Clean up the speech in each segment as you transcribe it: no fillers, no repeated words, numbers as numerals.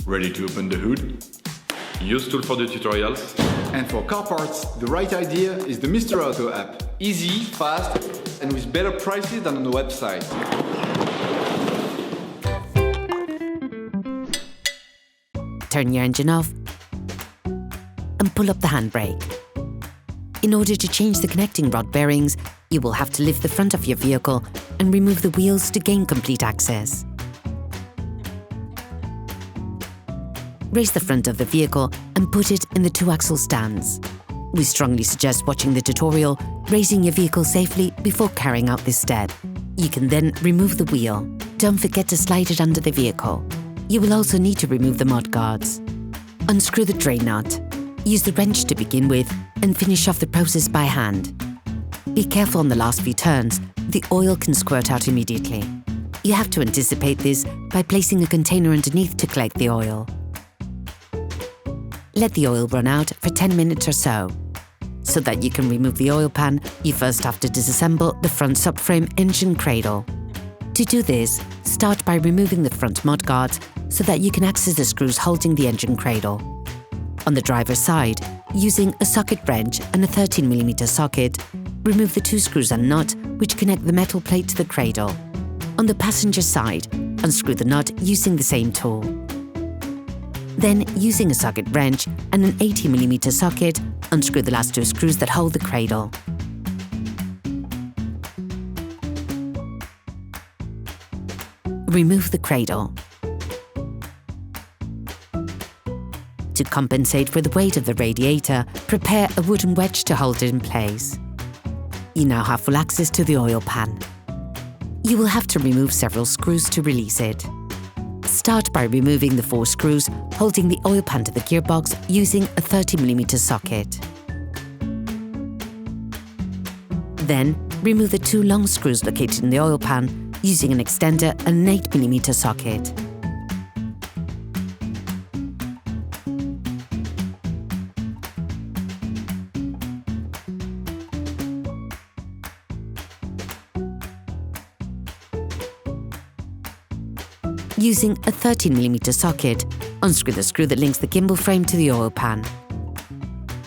Ready to open the hood? UseTool for the tutorials. And for car parts, the right idea is the Mr. Auto app. Easy, fast, and with better prices than on the website. Turn your engine off and pull up the handbrake. In order to change the connecting rod bearings, you will have to lift the front of your vehicle and remove the wheels to gain complete access. Raise the front of the vehicle and put it in the two-axle stands. We strongly suggest watching the tutorial, raising your vehicle safely before carrying out this step. You can then remove the wheel. Don't forget to slide it under the vehicle. You will also need to remove the mud guards. Unscrew the drain nut. Use the wrench to begin with and finish off the process by hand. Be careful on the last few turns, the oil can squirt out immediately. You have to anticipate this by placing a container underneath to collect the oil. Let the oil run out for 10 minutes or so. So that you can remove the oil pan, you first have to disassemble the front subframe engine cradle. To do this, start by removing the front mud guards so that you can access the screws holding the engine cradle. On the driver's side, using a socket wrench and a 13mm socket, remove the two screws and nut which connect the metal plate to the cradle. On the passenger side, unscrew the nut using the same tool. Then, using a socket wrench and an 80mm socket, unscrew the last two screws that hold the cradle. Remove the cradle. To compensate for the weight of the radiator, prepare a wooden wedge to hold it in place. You now have full access to the oil pan. You will have to remove several screws to release it. Start by removing the 4 screws holding the oil pan to the gearbox using a 30mm socket. Then, remove the 2 long screws located in the oil pan using an extender and an 8mm socket. Using a 13mm socket, unscrew the screw that links the gimbal frame to the oil pan.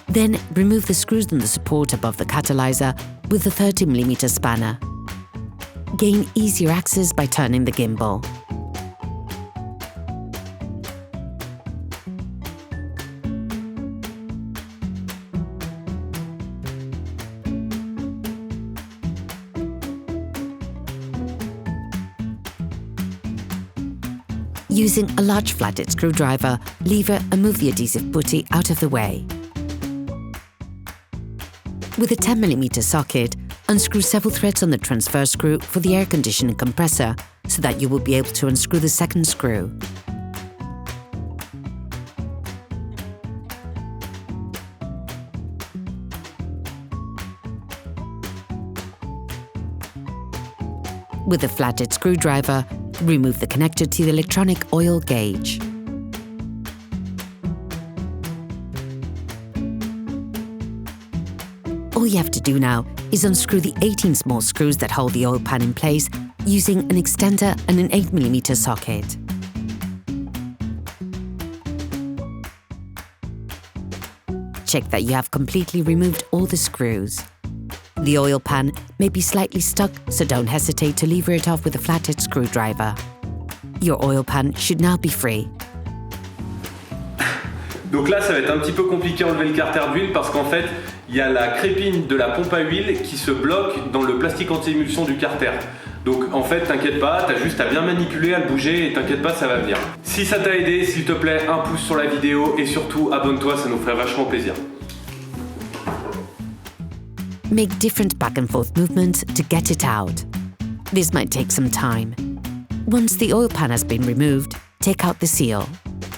Then remove the screws and the support above the catalyzer with a 30mm spanner. Gain easier access by turning the gimbal. Using a large flathead screwdriver, lever and move the adhesive putty out of the way. With a 10mm socket, unscrew several threads on the transfer screw for the air conditioning compressor so that you will be able to unscrew the second screw. With a flathead screwdriver, remove the connector to the electronic oil gauge. All you have to do now is unscrew the 18 small screws that hold the oil pan in place using an extender and an 8mm socket. Check that you have completely removed all the screws. The oil pan may be slightly stuck, so don't hesitate to lever it off with a flathead screwdriver. Your oil pan should now be free. Donc là, ça va être un petit peu compliqué à enlever le carter d'huile parce qu'en fait, il y a la crépine de la pompe à huile qui se bloque dans le plastique anti-émulsion du carter. Donc en fait, t'inquiète pas, t'as juste à bien manipuler, à le bouger et t'inquiète pas, ça va venir. Si ça t'a aidé, s'il te plaît, un pouce sur la vidéo et surtout abonne-toi, ça nous ferait vachement plaisir. Make different back and forth movements to get it out. This might take some time. Once the oil pan has been removed, take out the seal.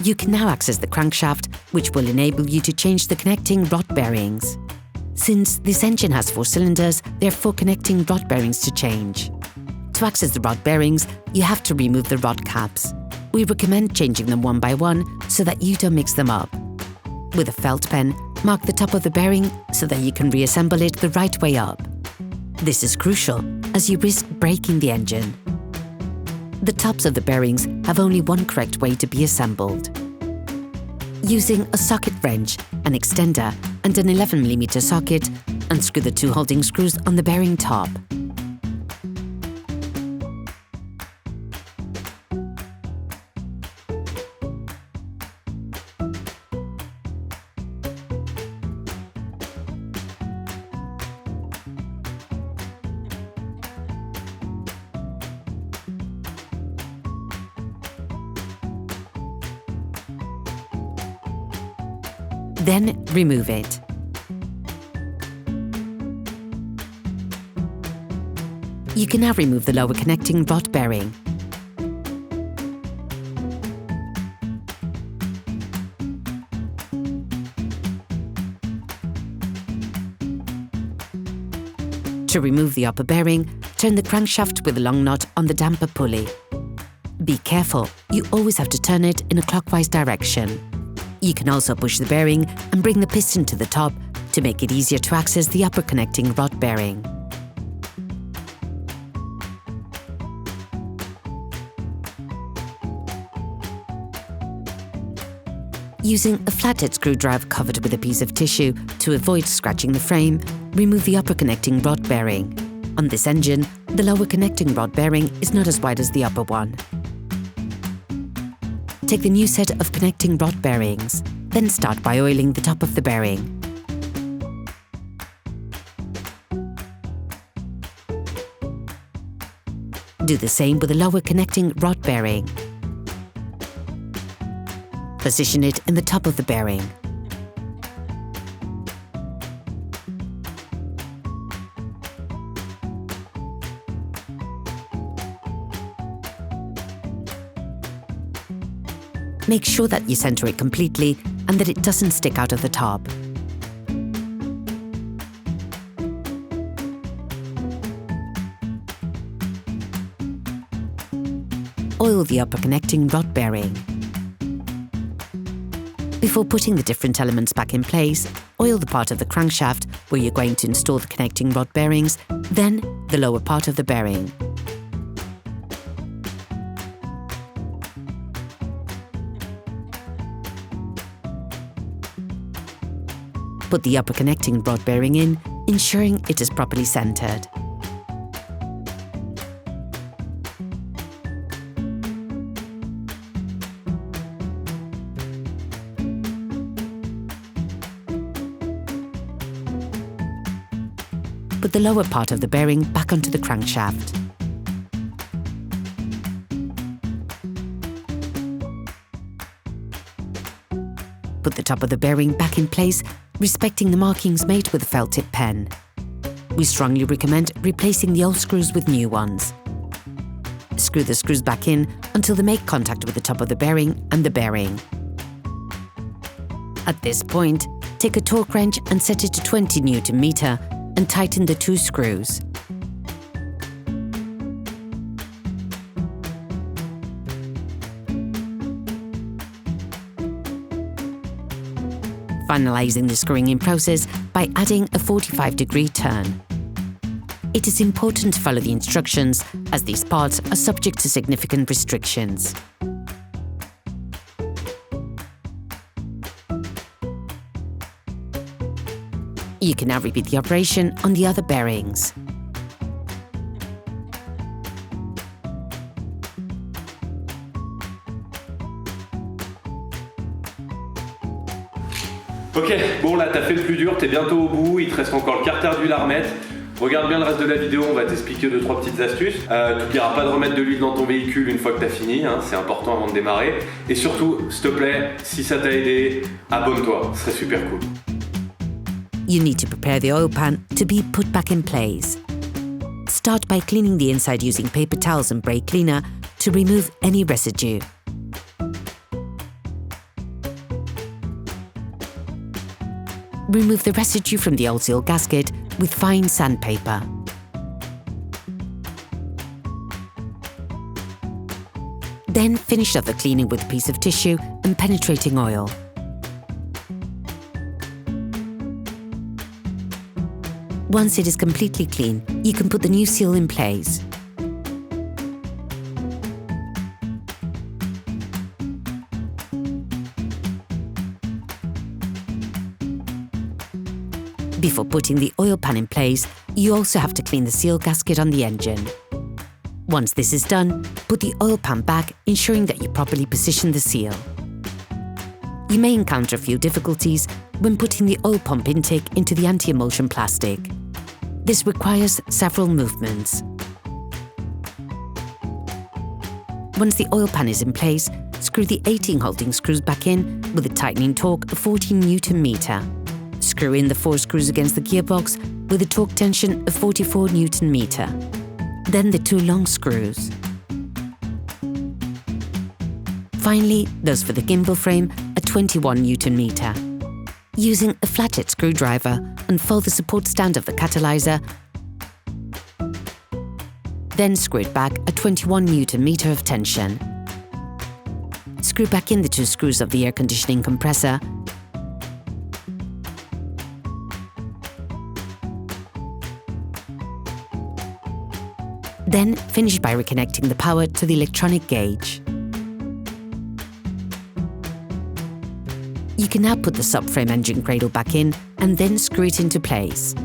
You can now access the crankshaft, which will enable you to change the connecting rod bearings. Since this engine has 4 cylinders, there are 4 connecting rod bearings to change. To access the rod bearings, you have to remove the rod caps. We recommend changing them one by one so that you don't mix them up. With a felt pen, mark the top of the bearing so that you can reassemble it the right way up. This is crucial, as you risk breaking the engine. The tops of the bearings have only one correct way to be assembled. Using a socket wrench, an extender and an 11mm socket, unscrew the two holding screws on the bearing top. Then remove it. You can now remove the lower connecting rod bearing. To remove the upper bearing, turn the crankshaft with a long nut on the damper pulley. Be careful, you always have to turn it in a clockwise direction. You can also push the bearing and bring the piston to the top to make it easier to access the upper connecting rod bearing. Using a flathead screwdriver covered with a piece of tissue to avoid scratching the frame, remove the upper connecting rod bearing. On this engine, the lower connecting rod bearing is not as wide as the upper one. Take the new set of connecting rod bearings, then start by oiling the top of the bearing. Do the same with the lower connecting rod bearing. Position it in the top of the bearing. Make sure that you center it completely and that it doesn't stick out of the top. Oil the upper connecting rod bearing. Before putting the different elements back in place, oil the part of the crankshaft where you're going to install the connecting rod bearings, then the lower part of the bearing. Put the upper connecting rod bearing in, ensuring it is properly centered. Put the lower part of the bearing back onto the crankshaft. Put the top of the bearing back in place, respecting the markings made with a felt tip pen. We strongly recommend replacing the old screws with new ones. Screw the screws back in until they make contact with the top of the bearing and the bearing. At this point, take a torque wrench and set it to 20 Nm and tighten the two screws. Finalizing the screwing in process by adding a 45-degree turn. It is important to follow the instructions as these parts are subject to significant restrictions. You can now repeat the operation on the other bearings. Ok, bon là t'as fait le plus dur, t'es bientôt au bout, il te reste encore le carter d'huile à remettre. Regarde bien le reste de la vidéo, on va t'expliquer 2-3 petites astuces. T'oublieras pas de remettre de l'huile dans ton véhicule une fois que t'as fini, hein, c'est important avant de démarrer. Et surtout, s'il te plaît, si ça t'a aidé, abonne-toi, ce serait super cool. You need to prepare the oil pan to be put back in place. Start by cleaning the inside using paper towels and brake cleaner to remove any residue. Remove the residue from the oil seal gasket with fine sandpaper. Then finish off the cleaning with a piece of tissue and penetrating oil. Once it is completely clean, you can put the new seal in place. Before putting the oil pan in place, you also have to clean the seal gasket on the engine. Once this is done, put the oil pan back, ensuring that you properly position the seal. You may encounter a few difficulties when putting the oil pump intake into the anti-emulsion plastic. This requires several movements. Once the oil pan is in place, screw the 18 holding screws back in with a tightening torque of 14 Nm. Screw in the 4 screws against the gearbox with a torque tension of 44 Nm. Then the 2 long screws. Finally, those for the gimbal frame at 21 Nm. Using a flathead screwdriver, unfold the support stand of the catalyzer, then screw it back at 21 Nm of tension. Screw back in the 2 screws of the air conditioning compressor, then finish by reconnecting the power to the electronic gauge. You can now put the subframe engine cradle back in and then screw it into place.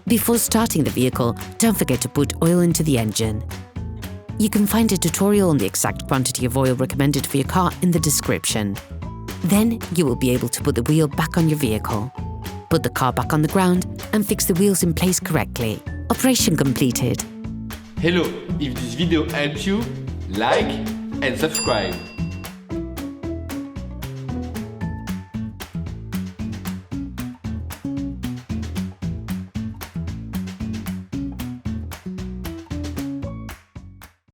Before starting the vehicle, don't forget to put oil into the engine. You can find a tutorial on the exact quantity of oil recommended for your car in the description. Then you will be able to put the wheel back on your vehicle. Put the car back on the ground and fix the wheels in place correctly. Operation completed. Hello, if this video helped you, like and subscribe.